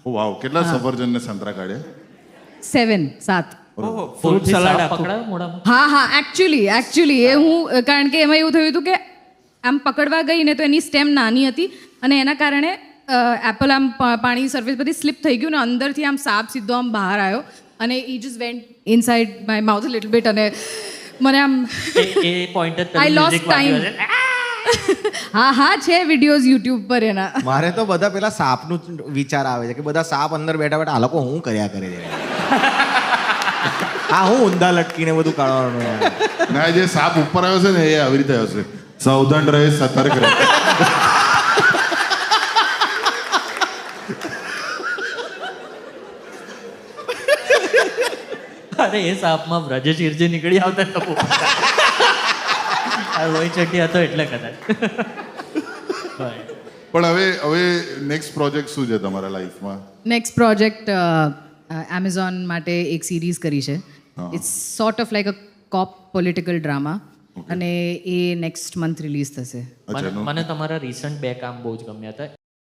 વાવ, કેટલા સફરજન ને સંતરા કાઢ્યા? 7 ફ્રૂટ સલાડ પકડાયો મોઢામાં? હા એકચ્યુઅલી એ હું કારણ કે એમાં એવું થયું હતું કે આમ પકડવા ગઈ ને તો એની સ્ટેમ નાની હતી અને એના કારણે એપલ આમ પાણી સરફેસ પરથી સ્લીપ થઈ ગયું ને અંદરથી આમ સાપ સીધો આમ બહાર આવ્યો અને ઈ just went inside my mouth little bit અને મને આમ એ પોઈન્ટ જ આઈ લોસ્ટ ટાઈમ. હા છે વિડીયોઝ યુટ્યુબ પર એના. મારે તો બધા પેલા સાપનું જ વિચાર આવે છે કે બધા સાપ અંદર બેઠા બેઠા આ લોકો શું કર્યા કરે છે. હા, હું ઊંધા લટકીને બધું કાઢવાનું યાર. ના, જે સાપ ઉપર આવ્યો છે ને એ આવી રીતે આવ્યો છે. સાવધાન રહે, સતર્ક રહે. અરે એ સાપમાં બ્રજેશીરજી નીકળી આવતા તો આ રોહિત શેટ્ટી હતો એટલે કદાચ. પણ હવે નેક્સ્ટ પ્રોજેક્ટ શું છે તમારા લાઈફમાં? નેક્સ્ટ પ્રોજેક્ટ એમેઝોન માટે એક સિરીઝ કરી છે. It's sort of like a cop political drama અને એ નેક્સ્ટ મંથ રિલીઝ થશે. મને તમારા રિસન્ટ 2 કામ બહુ જ ગમ્યા હતા.